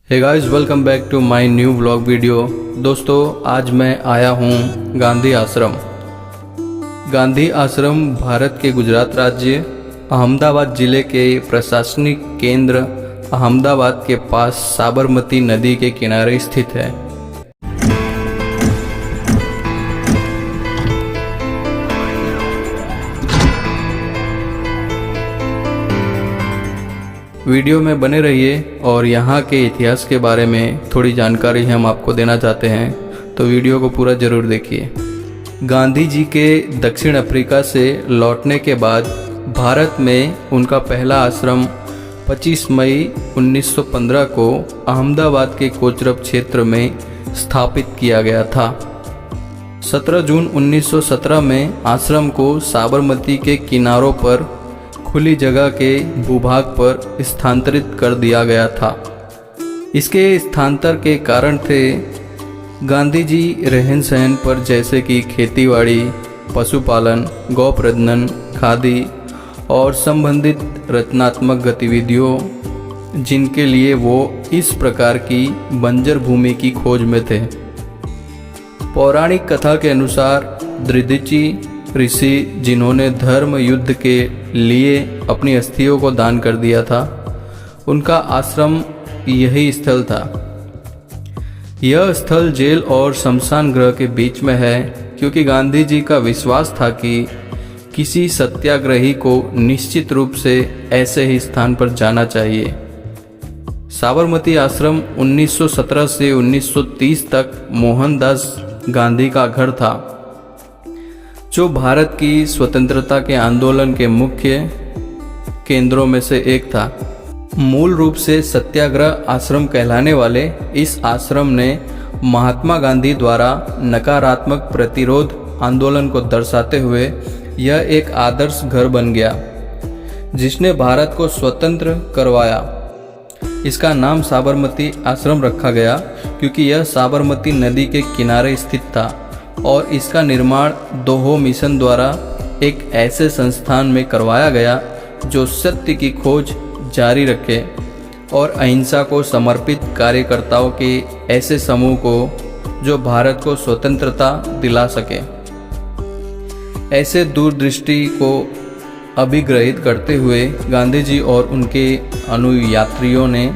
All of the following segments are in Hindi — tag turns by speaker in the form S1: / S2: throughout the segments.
S1: Hey guys, welcome back to my new vlog video. दोस्तों, आज मैं आया हूँ गांधी आश्रम। गांधी आश्रम भारत के गुजरात राज्य अहमदाबाद जिले के प्रशासनिक केंद्र अहमदाबाद के पास साबरमती नदी के किनारे स्थित है। वीडियो में बने रहिए और यहाँ के इतिहास के बारे में थोड़ी जानकारी हम आपको देना चाहते हैं, तो वीडियो को पूरा ज़रूर देखिए। गांधी जी के दक्षिण अफ्रीका से लौटने के बाद भारत में उनका पहला आश्रम 25 मई 1915 को अहमदाबाद के कोचरब क्षेत्र में स्थापित किया गया था। 17 जून 1917 में आश्रम को साबरमती के किनारों पर खुली जगह के भूभाग पर स्थानांतरित कर दिया गया था। इसके स्थानांतर के कारण थे गांधी जी रहन सहन पर, जैसे कि खेतीबाड़ी, पशुपालन, गौ प्रजनन, खादी और संबंधित रचनात्मक गतिविधियों, जिनके लिए वो इस प्रकार की बंजर भूमि की खोज में थे। पौराणिक कथा के अनुसार दृदिची ऋषि, जिन्होंने धर्म युद्ध के लिए अपनी अस्थियों को दान कर दिया था, उनका आश्रम यही स्थल था। यह स्थल जेल और शमशान गृह के बीच में है, क्योंकि गांधी जी का विश्वास था कि किसी सत्याग्रही को निश्चित रूप से ऐसे ही स्थान पर जाना चाहिए। साबरमती आश्रम 1917 से 1930 तक मोहनदास गांधी का घर था, जो भारत की स्वतंत्रता के आंदोलन के मुख्य केंद्रों में से एक था। मूल रूप से सत्याग्रह आश्रम कहलाने वाले इस आश्रम ने महात्मा गांधी द्वारा नकारात्मक प्रतिरोध आंदोलन को दर्शाते हुए यह एक आदर्श घर बन गया, जिसने भारत को स्वतंत्र करवाया। इसका नाम साबरमती आश्रम रखा गया क्योंकि यह साबरमती नदी के किनारे स्थित था और इसका निर्माण दोहो मिशन द्वारा एक ऐसे संस्थान में करवाया गया जो सत्य की खोज जारी रखे और अहिंसा को समर्पित कार्यकर्ताओं के ऐसे समूह को जो भारत को स्वतंत्रता दिला सके। ऐसे दूरदृष्टि को अभिग्रहित करते हुए गांधी जी और उनके अनुयात्रियों ने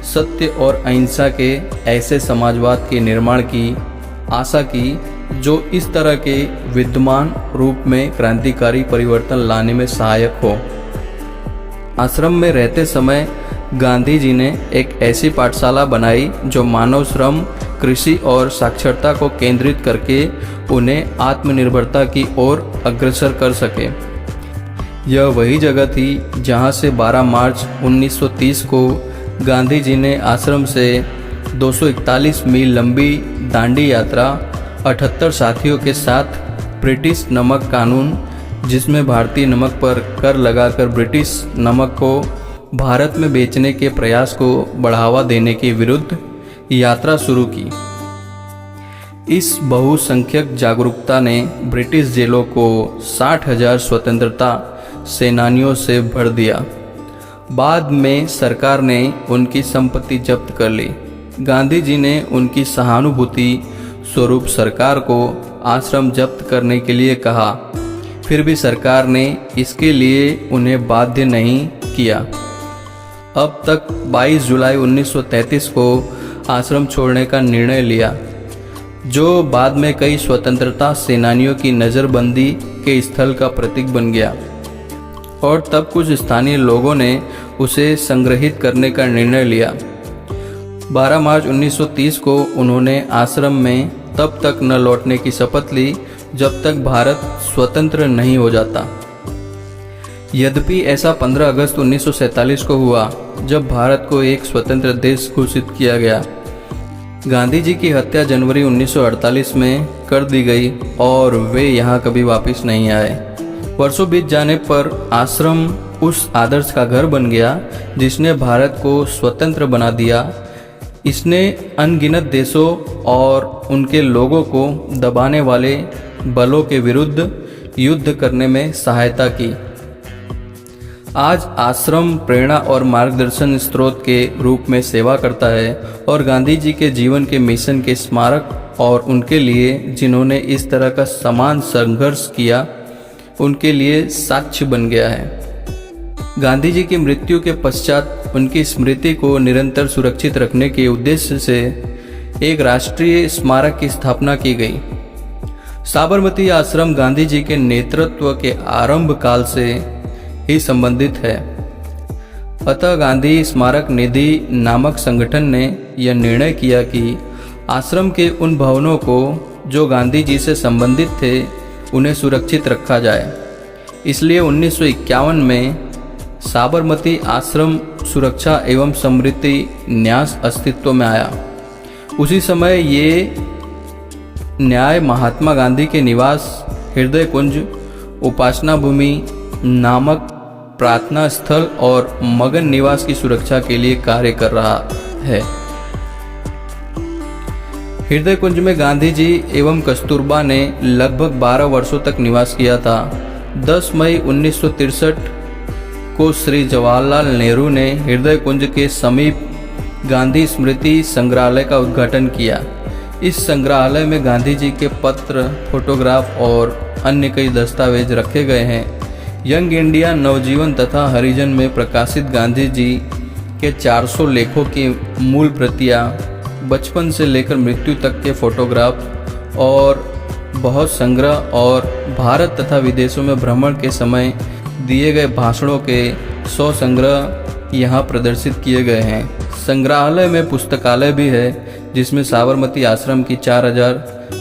S1: सत्य और अहिंसा के ऐसे समाजवाद के निर्माण की आशा की जो इस तरह के विद्यमान रूप में क्रांतिकारी परिवर्तन लाने में सहायक हो। आश्रम में रहते समय गांधी जी ने एक ऐसी पाठशाला बनाई जो मानव श्रम, कृषि और साक्षरता को केंद्रित करके उन्हें आत्मनिर्भरता की ओर अग्रसर कर सके। यह वही जगह थी जहां से 12 मार्च 1930 को गांधी जी ने आश्रम से 241 मील लंबी दांडी यात्रा 78 साथियों के साथ ब्रिटिश नमक कानून, जिसमें भारतीय नमक पर कर लगाकर ब्रिटिश नमक को भारत में बेचने के प्रयास को बढ़ावा देने के विरुद्ध यात्रा शुरू की। इस बहुसंख्यक जागरूकता ने ब्रिटिश जेलों को 60,000 स्वतंत्रता सेनानियों से भर दिया। बाद में सरकार ने उनकी संपत्ति जब्त कर ली। गांधी जी ने उनकी सहानुभूति स्वरूप सरकार को आश्रम जब्त करने के लिए कहा, फिर भी सरकार ने इसके लिए उन्हें बाध्य नहीं किया। अब तक 22 जुलाई 1933 को आश्रम छोड़ने का निर्णय लिया, जो बाद में कई स्वतंत्रता सेनानियों की नज़रबंदी के स्थल का प्रतीक बन गया और तब कुछ स्थानीय लोगों ने उसे संग्रहित करने का निर्णय लिया। 12 मार्च 1930 को उन्होंने आश्रम में तब तक न लौटने की शपथ ली जब तक भारत स्वतंत्र नहीं हो जाता। यद्यपि ऐसा 15 अगस्त 1947 को हुआ, जब भारत को एक स्वतंत्र देश घोषित किया गया। गांधी जी की हत्या जनवरी 1948 में कर दी गई और वे यहाँ कभी वापस नहीं आए। वर्षों बीत जाने पर आश्रम उस आदर्श का घर बन गया जिसने भारत को स्वतंत्र बना दिया। इसने अनगिनत देशों और उनके लोगों को दबाने वाले बलों के विरुद्ध युद्ध करने में सहायता की। आज आश्रम प्रेरणा और मार्गदर्शन स्रोत के रूप में सेवा करता है और गांधी जी के जीवन के मिशन के स्मारक और उनके लिए जिन्होंने इस तरह का समान संघर्ष किया उनके लिए साक्ष्य बन गया है। गांधी जी की मृत्यु के पश्चात उनकी स्मृति को निरंतर सुरक्षित रखने के उद्देश्य से एक राष्ट्रीय स्मारक की स्थापना की गई। साबरमती आश्रम गांधी जी के नेतृत्व के आरंभ काल से ही संबंधित है। अतः गांधी स्मारक निधि नामक संगठन ने यह निर्णय किया कि आश्रम के उन भवनों को जो गांधी जी से संबंधित थे उन्हें सुरक्षित रखा जाए। इसलिए 1951 में साबरमती आश्रम सुरक्षा एवं समृद्धि न्यास अस्तित्व में आया। उसी समय ये न्याय महात्मा गांधी के निवास हृदय कुंज, उपासना भूमि नामक प्रार्थना स्थल और मगन निवास की सुरक्षा के लिए कार्य कर रहा है। हृदय कुंज में गांधी जी एवं कस्तूरबा ने लगभग 12 वर्षों तक निवास किया था। 10 मई 1963 को श्री जवाहरलाल नेहरू ने हृदय कुंज के समीप गांधी स्मृति संग्रहालय का उद्घाटन किया। इस संग्रहालय में गांधी जी के पत्र, फोटोग्राफ और अन्य कई दस्तावेज रखे गए हैं। यंग इंडिया, नवजीवन तथा हरिजन में प्रकाशित गांधी जी के 400 लेखों की मूल प्रतियां, बचपन से लेकर मृत्यु तक के फोटोग्राफ और बहुत संग्रह और भारत तथा विदेशों में भ्रमण के समय दिए गए भाषणों के 100 संग्रह यहाँ प्रदर्शित किए गए हैं। संग्रहालय में पुस्तकालय भी है जिसमें साबरमती आश्रम की 4000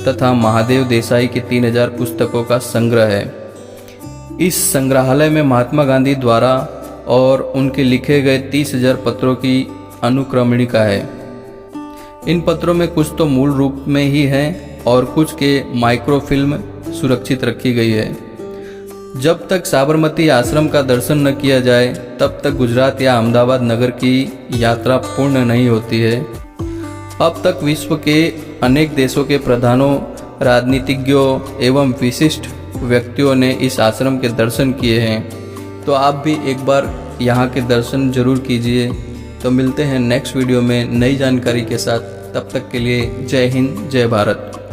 S1: तथा महादेव देसाई की 3000 पुस्तकों का संग्रह है। इस संग्रहालय में महात्मा गांधी द्वारा और उनके लिखे गए 30,000 पत्रों की अनुक्रमणिका है। इन पत्रों में कुछ तो मूल रूप में ही हैं और कुछ के माइक्रोफिल्म सुरक्षित रखी गई है। जब तक साबरमती आश्रम का दर्शन न किया जाए तब तक गुजरात या अहमदाबाद नगर की यात्रा पूर्ण नहीं होती है। अब तक विश्व के अनेक देशों के प्रधानों, राजनीतिज्ञों एवं विशिष्ट व्यक्तियों ने इस आश्रम के दर्शन किए हैं, तो आप भी एक बार यहाँ के दर्शन जरूर कीजिए। तो मिलते हैं नेक्स्ट वीडियो में नई जानकारी के साथ। तब तक के लिए जय हिंद, जय भारत।